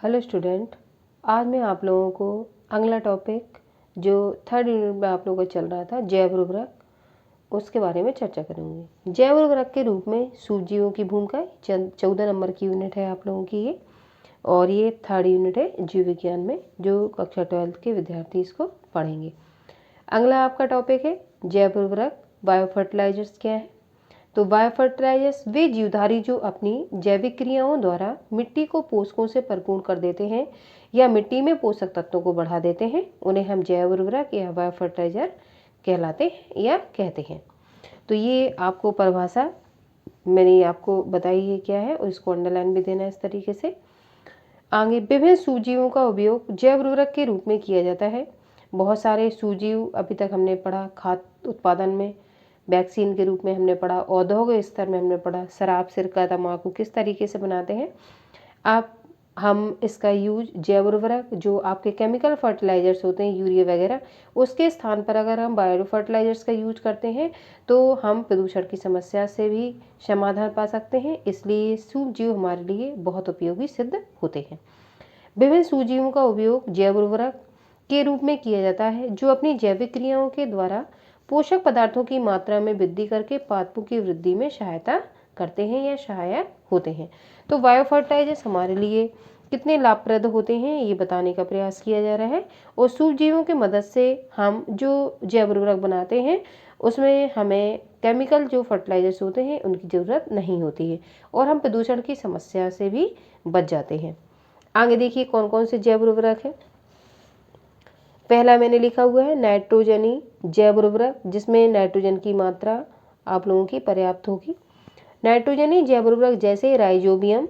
Hello student, आज मैं आप लोगों को अगला टॉपिक जो थर्ड यूनिट में आप लोगों का चल रहा था जैव उर्वरक, उसके बारे में चर्चा करूँगी। जैव उर्वरक के रूप में सूक्ष्मजीवों की भूमिका 14 नंबर की यूनिट है आप लोगों की ये, और ये थर्ड यूनिट है जीव विज्ञान में, जो कक्षा 12 के विद्यार्थी इसको पढ़ेंगे। अगला आपका टॉपिक है जैव उर्वरक। बायो फर्टिलाइजर्स क्या है? तो बायो फर्टिलाइजर्स वे जीवधारी जो अपनी जैविक क्रियाओं द्वारा मिट्टी को पोषकों से परिपूर्ण कर देते हैं या मिट्टी में पोषक तत्वों को बढ़ा देते हैं, उन्हें हम जैव उर्वरक या बायो फर्टिलाइजर कहलाते हैं या कहते हैं। तो ये आपको परिभाषा मैंने आपको बताई है क्या है, और इसको अंडरलाइन भी देना है इस तरीके से। आगे विभिन्न सूक्ष्मजीवों का उपयोग जैव उर्वरक के रूप में किया जाता है। बहुत सारे सूक्ष्मजीव अभी तक हमने पढ़ा, खाद्य उत्पादन में वैक्सीन के रूप में हमने पढ़ा, औद्योगिक स्तर में हमने पढ़ा शराब, सिरका, तंबाकू किस तरीके से बनाते हैं। आप हम इसका यूज जैव उर्वरक जो आपके केमिकल फर्टिलाइजर्स होते हैं यूरिया वगैरह, उसके स्थान पर अगर हम बायो फर्टिलाइजर्स का यूज करते हैं तो हम प्रदूषण की समस्या से भी समाधान पा सकते हैं। इसलिए सूक्ष्मजीव हमारे लिए बहुत उपयोगी सिद्ध होते हैं। विभिन्न सूक्ष्मजीवों का उपयोग जैव उर्वरक के रूप में किया जाता है जो अपनी जैविक क्रियाओं के द्वारा पोषक पदार्थों की मात्रा में वृद्धि करके पादपों की वृद्धि में सहायता करते हैं या सहायक होते हैं। तो बायो फर्टिलाइजर्स हमारे लिए कितने लाभप्रद होते हैं ये बताने का प्रयास किया जा रहा है, और सूक्ष्मजीवों की मदद से हम जो जैव उर्वरक बनाते हैं उसमें हमें केमिकल जो फर्टिलाइजर्स होते हैं उनकी ज़रूरत नहीं होती है, और हम प्रदूषण की समस्या से भी बच जाते हैं। आगे देखिए कौन कौन से जैव उर्वरक है। पहला मैंने लिखा हुआ है नाइट्रोजनी जैव उर्वरक, जिसमें नाइट्रोजन की मात्रा आप लोगों की पर्याप्त होगी। नाइट्रोजनी जैव उर्वरक जैसे राइजोबियम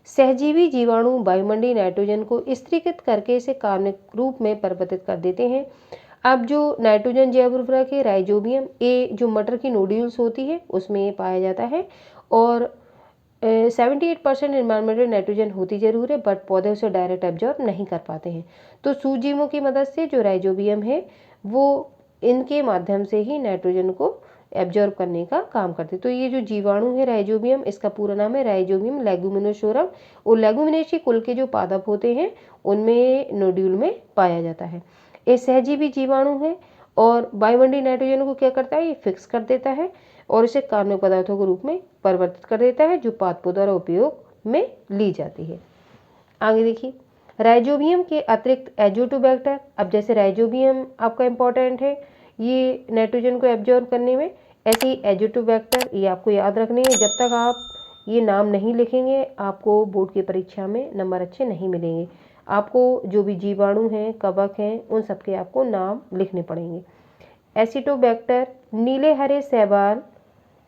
सहजीवी जीवाणु वायुमंडलीय नाइट्रोजन को स्थिरीकृत करके इसे कार्बनिक रूप में परिवर्तित कर देते हैं। अब जो नाइट्रोजन जैव उर्वरक है राइजोबियम, ये जो मटर की नोड्यूल्स होती है उसमें ये पाया जाता है, और 78% इन्वायरमेंटल नाइट्रोजन होती जरूर है, बट पौधे उसे डायरेक्ट एब्जॉर्ब नहीं कर पाते हैं। तो सूक्ष्मजीवों की मदद से जो राइजोबियम है वो इनके माध्यम से ही नाइट्रोजन को एब्जॉर्ब करने का काम करते हैं। तो ये जो जीवाणु है राइजोबियम, इसका पूरा नाम है राइजोबियम लेगुमिनोसोरम, और लेगुमिनेसी कुल के जो पादप होते हैं उनमें नोड्यूल में पाया जाता है। ये सहजीवी जीवाणु है, और वायुमंडलीय नाइट्रोजन को क्या करता है, ये फिक्स कर देता है और इसे कार्बनिक पदार्थों के रूप में परिवर्तित कर देता है जो पादपों द्वारा उपयोग में ली जाती है। आगे देखिए राइजोबियम के अतिरिक्त एजोटोबैक्टर। अब जैसे राइजोबियम आपका इम्पोर्टेंट है ये नाइट्रोजन को एब्जॉर्ब करने में, ऐसे ही एजोटोबैक्टर ये आपको याद रखने हैं। जब तक आप ये नाम नहीं लिखेंगे आपको बोर्ड की परीक्षा में नंबर अच्छे नहीं मिलेंगे। आपको जो भी जीवाणु हैं, कवक हैं, उन सबके आपको नाम लिखने पड़ेंगे। एसिटोबैक्टर नीले हरे शैवाल,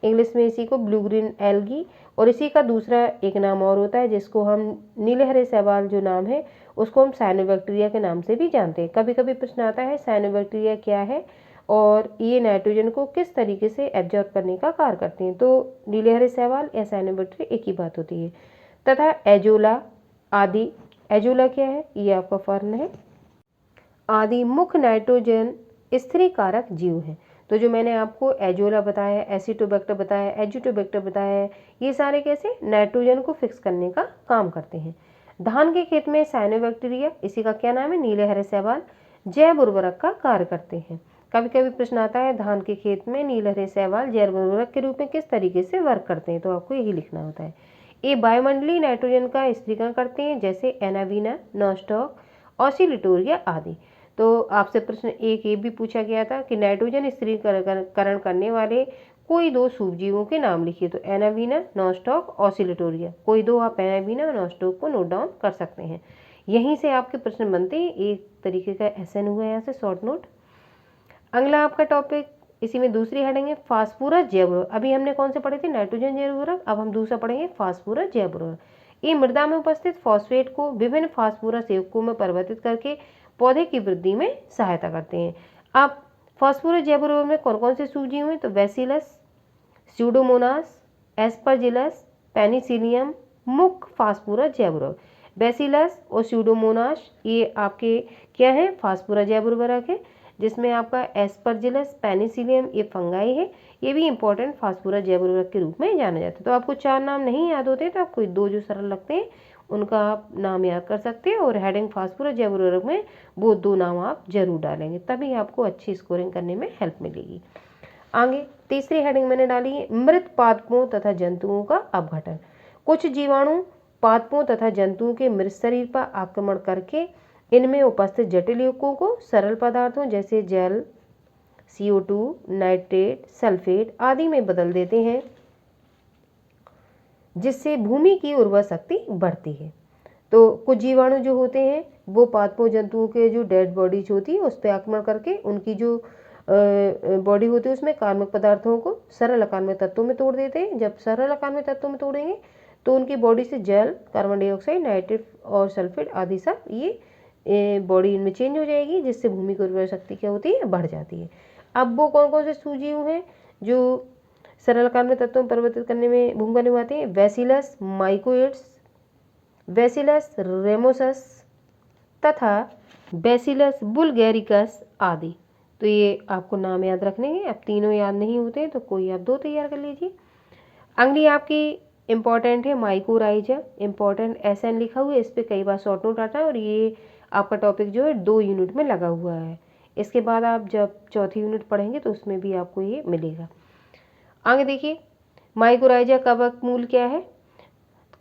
इंग्लिश में इसी को ब्लू ग्रीन एल्गी, और इसी का दूसरा एक नाम और होता है जिसको हम नीले हरे शैवाल जो नाम है उसको हम साइनोबैक्टीरिया के नाम से भी जानते हैं। कभी कभी प्रश्न आता है साइनोबैक्टीरिया क्या है और ये नाइट्रोजन को किस तरीके से एब्जॉर्ब करने का कार्य करते हैं। तो नीले हरे शैवाल या साइनोबैक्टीरिया एक ही बात होती है। तथा एजोला आदि, एजोला क्या है ये आपका फर्न है, आदि मुख्य नाइट्रोजन स्थिरीकारक जीव हैं। तो जो मैंने आपको एजोला बताया, एसिटोबैक्टर बताया, एजिटोबैक्टर बताया है, ये सारे कैसे नाइट्रोजन को फिक्स करने का काम करते हैं। धान के खेत में साइनोबैक्टीरिया, इसी का क्या नाम है नीले हरे शैवाल, जैव उर्वरक का कार्य करते हैं। कभी कभी प्रश्न आता है धान के खेत में नीले हरे शैवाल जैव उर्वरक के रूप में किस तरीके से वर्क करते हैं, तो आपको यही लिखना होता है। ये वायुमंडलीय नाइट्रोजन का स्थिरीकरण करते हैं जैसे एनावीना, नॉस्टॉक, ऑसिलिटोरिया आदि। तो आपसे प्रश्न एक ये भी पूछा गया था कि नाइट्रोजन स्थिरीकरण करने वाले कोई दो सूक्ष्मजीवों के नाम लिखिए। तो एनावीना, नॉस्टॉक, ऑसिलिटोरिया, कोई दो आप एनावीना और नॉस्टॉक को नोट डाउन कर सकते हैं। यहीं से आपके प्रश्न बनते हैं, एक तरीके का एसएन हुआ यहाँ से शॉर्ट नोट। अगला आपका टॉपिक, इसी में दूसरी हेडिंग है फास्फोरस जैव उर्वरक। अभी हमने कौन से पढ़े थे नाइट्रोजन जैव उर्वरक, अब हम दूसरा पढ़ेंगे फास्फोरस जैव उर्वरक। ये मृदा में उपस्थित फॉस्फेट को विभिन्न फास्फोरस यौगिकों में परिवर्तित करके पौधे की वृद्धि में सहायता करते हैं। अब फास्फोरस जैव उर्वरक में कौन कौन से सूक्ष्मजीव हैं, तो बैसिलस, स्यूडोमोनास, एस्परजिलस, पेनिसिलियम मुख्य फास्फोरस जैव उर्वरक। बैसिलस और स्यूडोमोनास ये आपके क्या है फास्फोरस जैव उर्वरक है, जिसमें आपका एस्परजिलस, पेनिसिलियम ये फंगाई है, ये भी इंपॉर्टेंट फास्फोरस जैव उर्वरक के रूप में जाना जाता है। तो आपको चार नाम नहीं याद होते तो आप कोई दो जो सरल लगते हैं उनका आप नाम याद कर सकते हैं और हेडिंग फास्फोरस जैव उर्वरक में वो 2 नाम आप जरूर डालेंगे, तभी आपको अच्छी स्कोरिंग करने में हेल्प मिलेगी। आगे तीसरी हेडिंग मैंने डाली है मृत पादपों तथा जंतुओं का अपघटन। कुछ जीवाणु पादपों तथा जंतुओं के मृत शरीर पर आक्रमण करके इनमें उपस्थित जटिल यौगिकों को सरल पदार्थों जैसे जल, CO2, नाइट्रेट, सल्फेट आदि में बदल देते हैं, जिससे भूमि की उर्वर शक्ति बढ़ती है। तो कुछ जीवाणु जो होते हैं वो पादपों जंतुओं के जो डेड बॉडीज होती है उस पर आक्रमण करके उनकी जो बॉडी होती है उसमें कार्बनिक पदार्थों को सरल अकार्बनिक तत्वों में तोड़ देते हैं। जब सरल अकार्बनिक तत्वों में तोड़ेंगे तो उनकी बॉडी से जल, कार्बन डाइऑक्साइड, नाइट्रेट और सल्फेट आदि सब ये बॉडी इनमें चेंज हो जाएगी, जिससे भूमि की उर्वरा शक्ति क्या होती है, बढ़ जाती है। अब वो कौन कौन से सूजीव हैं जो सरल अकार्बनिक तत्वों में परिवर्तित करने में भूमिका निभाते हैं? बैसिलस माइकोइड्स, बैसिलस रेमोसस तथा बैसिलस बुल्गैरिकस आदि। तो ये आपको नाम याद रखने हैं। अब तीनों याद नहीं होते तो कोई आप 2 तैयार कर लीजिए। अगली आपकी इम्पॉर्टेंट है माइकोराइजा, इम्पॉर्टेंट SN लिखा हुआ है, इस पर कई बार शॉर्ट नोट आता है और ये आपका टॉपिक जो है 2 यूनिट में लगा हुआ है। इसके बाद आप जब चौथी यूनिट पढ़ेंगे तो उसमें भी आपको ये मिलेगा। आगे देखिए माइकोराइजा कवक मूल क्या है?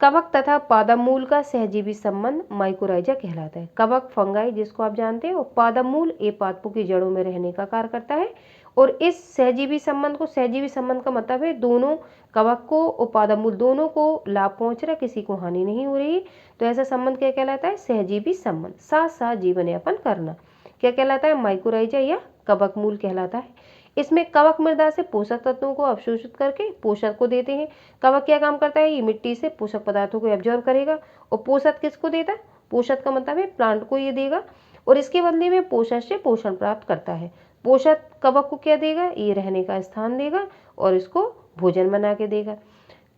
कवक तथा पादप मूल का सहजीवी संबंध माइकोराइजा कहलाता है। कवक फंगाई जिसको आप जानते हैं और पादप मूल ये पादपों की जड़ों में रहने का कार्य करता है और इस सहजीवी संबंध का मतलब है दोनों कवक को और पादप मूल दोनों को लाभ पहुंच रहा, किसी को हानि नहीं हो रही। तो ऐसा संबंध क्या कहलाता है? सहजीवी संबंध, साथ साथ जीवन यापन करना क्या कहलाता है? माइकोराइजा या कवक मूल कहलाता है। इसमें कवक मृदा से पोषक तत्वों को अवशोषित करके पोषक को देते हैं। कवक क्या काम करता है? ये मिट्टी से पोषक पदार्थों को एब्जॉर्ब करेगा और पोषक किसको देता है? पोषक का मतलब है प्लांट को ये देगा और इसके बदले में पोषक से पोषण प्राप्त करता है। पोषक कवक को क्या देगा? ये रहने का स्थान देगा और इसको भोजन बना के देगा।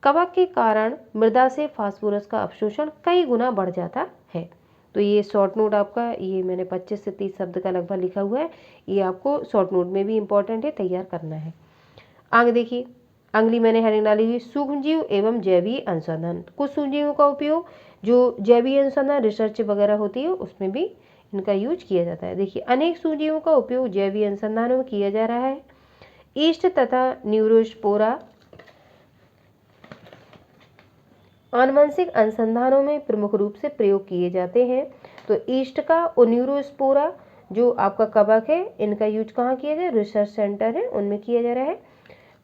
कवक के कारण मृदा से फास्फोरस का अवशोषण कई गुना बढ़ जाता है। तो ये शॉर्ट नोट आपका, ये मैंने 25 से 30 शब्द का लगभग लिखा हुआ है, ये आपको शॉर्ट नोट में भी इम्पोर्टेंट है, तैयार करना है। आगे देखिए अगली मैंने हेडिंग डाली हुई सूक्ष्मजीव एवं जैवीय अनुसंधान। कुछ सूक्ष्मजीवों का उपयोग जो जैवीय अनुसंधान रिसर्च वगैरह होती है उसमें भी इनका यूज किया जाता है। देखिए अनेक सूक्ष्मजीवों का उपयोग जैवीय अनुसंधानों में किया जा रहा है। ईस्ट तथा न्यूरोस्पोरा आनुवंशिक अनुसंधानों में प्रमुख रूप से प्रयोग किए जाते हैं। तो ईस्ट का और न्यूरोस्पोरा जो आपका कवक है इनका यूज कहाँ किया जाए? रिसर्च सेंटर है उनमें किया जा रहा है।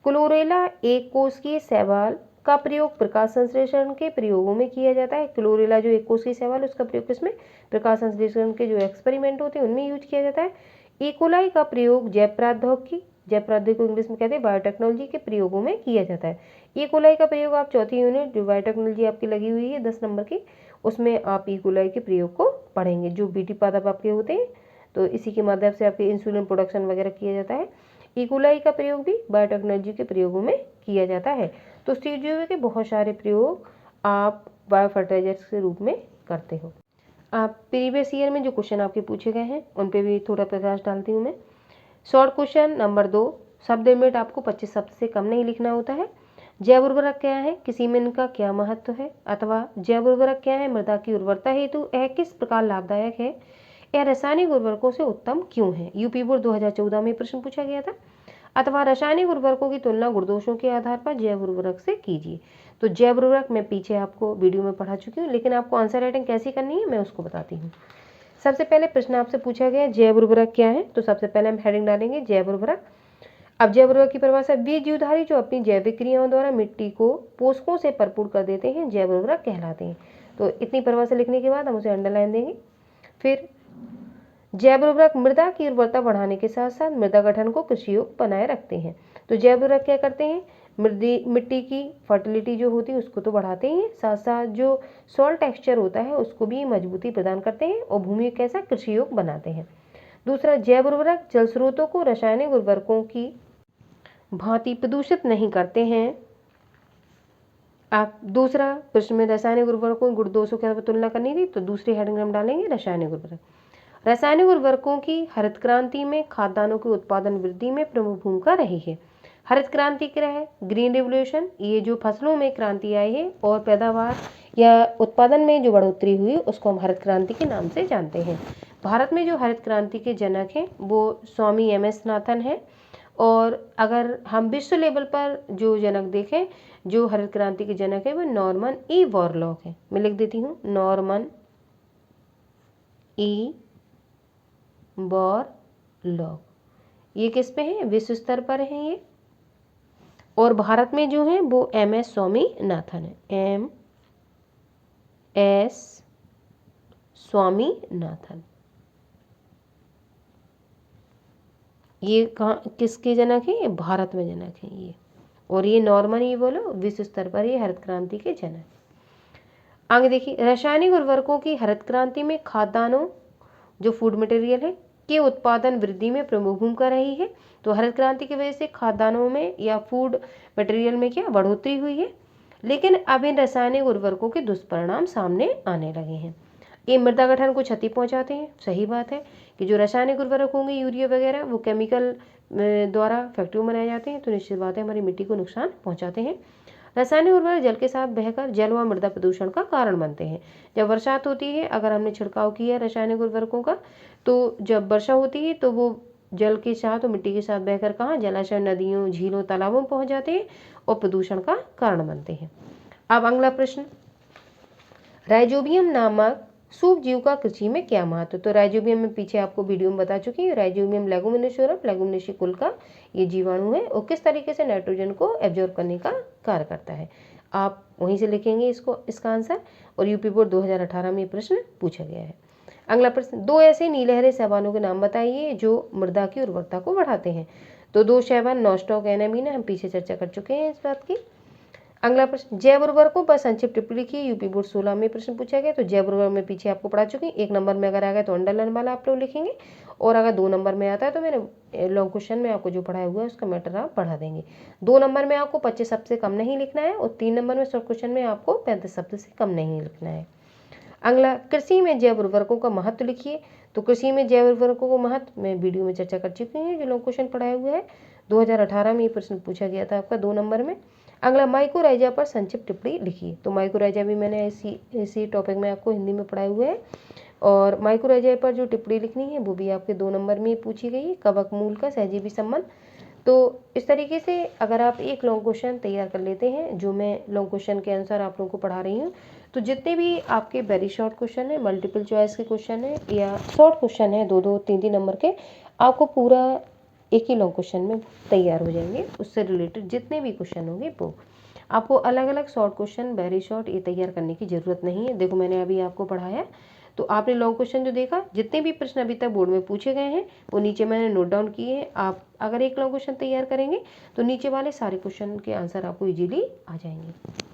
क्लोरेला एक कोशिकीय शैवाल का प्रयोग प्रकाश संश्लेषण के प्रयोगों में किया जाता है। क्लोरेला जो एक कोशिकीय शैवाल उसका प्रयोग किसमें? प्रकाश संश्लेषण के जो एक्सपेरिमेंट होते हैं उनमें यूज किया जाता है। इकोलाई का प्रयोग जैव प्रौद्योगिकी को इंग्लिश में कहते हैं बायोटेक्नोलॉजी के प्रयोगों में किया जाता है। इकोलाई का प्रयोग आप चौथी यूनिट जो बायोटेक्नोलॉजी आपकी लगी हुई है 10 नंबर की, उसमें आप इकोलाई के प्रयोग को पढ़ेंगे। जो बीटी पादप आपके होते हैं तो इसी के माध्यम से आपके इंसुलिन प्रोडक्शन वगैरह किया जाता है। इकोलाई का प्रयोग भी बायोटेक्नोलॉजी के प्रयोगों में किया जाता है। तो सीडीओ के बहुत सारे प्रयोग आप बायो फर्टिलाइजर्स के रूप में करते हो। आप प्रीवियस ईयर में जो क्वेश्चन आपके पूछे गए हैं उन पे भी थोड़ा प्रकाश डालती हूँ मैं। शॉर्ट क्वेश्चन नंबर 2, शब्द लिमिट आपको 25 शब्द से कम नहीं लिखना होता है। जैव उर्वरक क्या है? किसी में इनका क्या महत्व है? अथवा जैव उर्वरक क्या है? मृदा की उर्वरता हेतु यह किस प्रकार लाभदायक है? यह रासायनिक उर्वरकों से उत्तम क्यों है? यूपी बोर्ड 2014 में प्रश्न पूछा गया था। अथवा रासायनिक उर्वरकों की तुलना गुणदोषों के आधार पर जैव उर्वरक से कीजिए। तो जैव उर्वरक मैं पीछे आपको वीडियो में पढ़ा चुकी हूँ, लेकिन आपको आंसर राइटिंग कैसी करनी है मैं उसको बताती हूँ। सबसे पहले प्रश्न आपसे पूछा गया जैव उर्वरक क्या है? तो सबसे पहले हम हेडिंग डालेंगे जैव उर्वरक। अब जैव उर्वरक की परिभाषा वे जीवधारी जो अपनी जैविक क्रियाओं द्वारा मिट्टी को पोषकों से भरपूर कर देते हैं जैव उर्वरक कहलाते हैं। तो इतनी परिभाषा लिखने के बाद हम उसे अंडरलाइन देंगे। फिर जैव उर्वरक मृदा की उर्वरता बढ़ाने के साथ साथ मृदा गठन को कृषि योग्य बनाए रखते हैं। तो जैव उर्वरक क्या करते हैं? मिट्टी की फर्टिलिटी जो होती है उसको तो बढ़ाते ही हैं, साथ साथ जो सॉइल टेक्सचर होता है उसको भी मजबूती प्रदान करते हैं और भूमि को कैसा कृषि योग्य बनाते हैं। दूसरा, जैव उर्वरक जल स्रोतों को रासायनिक उर्वरकों की भांति प्रदूषित नहीं करते हैं। आप दूसरा प्रश्न में रासायनिक उर्वरकों की गुणदोषों के साथ तुलना करनी थी, तो दूसरी हेडिंग हम डालेंगे रासायनिक उर्वरक। रासायनिक उर्वरकों की हरित क्रांति में खाद्यान्नों के उत्पादन वृद्धि में प्रमुख भूमिका रही है। हरित क्रांति क्या है? ग्रीन रिवोल्यूशन, ये जो फसलों में क्रांति आई है और पैदावार या उत्पादन में जो बढ़ोतरी हुई उसको हम हरित क्रांति के नाम से जानते हैं। भारत में जो हरित क्रांति के जनक हैं वो स्वामी एम.एस. नाथन है। और अगर हम विश्व लेवल पर जो जनक देखें, जो हरित क्रांति के जनक है वो नॉर्मन ई. बोरलॉग है। मैं लिख देती हूँ, नॉर्मन ई. बोरलॉग। ये किस पे है? विश्व स्तर पर है ये। और भारत में जो है वो एम.एस. स्वामीनाथन है, एम.एस. स्वामीनाथन। ये कहाँ, किसके जनक है? ये भारत में जनक है ये। और ये नॉर्मन ई. बोलो विश्व स्तर पर ये हरित क्रांति के जनक। आगे देखिए, रासायनिक उर्वरकों की हरित क्रांति में खाद्यान्नों जो फूड मटेरियल है के उत्पादन वृद्धि में प्रमुख भूमिका रही है। तो हरित क्रांति की वजह से खाद्यान्नों में या फूड मटेरियल में क्या बढ़ोतरी हुई है। लेकिन अब इन रासायनिक उर्वरकों के दुष्परिणाम सामने आने लगे हैं। ये मृदा गठन को क्षति पहुंचाते हैं। सही बात है कि जो रासायनिक उर्वरक होंगे, यूरिया वगैरह, वो केमिकल द्वारा फैक्ट्रियों में बनाए जाते हैं, तो निश्चित बात है हमारी मिट्टी को नुकसान पहुंचाते हैं। रासायनिक उर्वरक जल के साथ बहकर जल व मृदा प्रदूषण का कारण बनते हैं। जब बरसात होती है, अगर हमने छिड़काव किया रासायनिक उर्वरकों का, तो जब वर्षा होती है तो वो जल के साथ और मिट्टी के साथ बहकर कहाँ, जलाशय, नदियों, झीलों, तालाबों में पहुंच जाते हैं और प्रदूषण का कारण बनते हैं। अब अगला प्रश्न, राइजोबियम नामक सूप जीव का कृषि में क्या महत्व। तो राइजोबियम में पीछे आपको वीडियो में बता चुकी हूँ। राइजोबियम लेगुमिनेशियोरम कुल का ये जीवाणु है और किस तरीके से नाइट्रोजन को एब्जॉर्ब करने का कार्य करता है। आप वहीं से लिखेंगे इसको, इसका आंसर। और यूपी बोर्ड 2018 में प्रश्न पूछा गया है। अगला प्रश्न, दो ऐसे नीलहरे शैवालों के नाम बताइए जो मृदा की उर्वरता को बढ़ाते हैं। तो दो शैवाल नॉस्टॉक एनामीना, हम पीछे चर्चा कर चुके हैं इस बात की। अगला प्रश्न, जैव उर्वरकों पर संक्षिप्त टिप्पणी लिखिए। यूपी बोर्ड 16 में प्रश्न पूछा गया। तो जैव उर्वरक में पीछे आपको पढ़ा चुके हैं। 1 नंबर में अगर आ गया तो अंडरलाइन वाला आप लोग लिखेंगे, और अगर 2 नंबर में आता है तो मैंने लॉन्ग क्वेश्चन में आपको जो पढ़ाया हुआ है उसका मैटर आप बढ़ा देंगे। 2 नंबर में आपको 25 शब्द से कम नहीं लिखना है, और 3 नंबर में शॉर्ट क्वेश्चन में आपको 35 शब्द से कम नहीं लिखना है। अगला, कृषि में जैव उर्वरकों का महत्व लिखिए। तो कृषि में जैव उर्वरकों का महत्व मैं वीडियो में चर्चा कर चुकी हूँ, जो लॉन्ग क्वेश्चन पढ़ाया हुआ है। 2018 में ये प्रश्न पूछा गया था आपका 2 नंबर में। अगला, माइकोराइजा पर संक्षिप्त टिप्पणी लिखिए। तो माइकोराइजा भी मैंने इसी टॉपिक में आपको हिंदी में पढ़ाए हुए है, और माइकोराइजा पर जो टिप्पणी लिखनी है वो भी आपके 2 नंबर में पूछी गई है। कवक मूल का सहजीवी संबंध। तो इस तरीके से अगर आप एक लॉन्ग क्वेश्चन तैयार कर लेते हैं, जो मैं लॉन्ग क्वेश्चन के अनुसार आप लोगों को पढ़ा रही हूँ, तो जितने भी आपके वेरी शॉर्ट क्वेश्चन है, मल्टीपल चॉइस के क्वेश्चन है या शॉर्ट क्वेश्चन है 2-2, 3-3 नंबर के, आपको पूरा एक ही लॉन्ग क्वेश्चन में तैयार हो जाएंगे। उससे रिलेटेड जितने भी क्वेश्चन होंगे वो आपको अलग अलग शॉर्ट क्वेश्चन, वेरी शॉर्ट, ये तैयार करने की ज़रूरत नहीं है। देखो मैंने अभी आपको पढ़ाया, तो आपने लॉन्ग क्वेश्चन जो देखा, जितने भी प्रश्न अभी तक बोर्ड में पूछे गए हैं वो नीचे मैंने नोट डाउन किए हैं। आप अगर एक लॉन्ग क्वेश्चन तैयार करेंगे तो नीचे वाले सारे क्वेश्चन के आंसर आपको इजीली आ जाएंगे।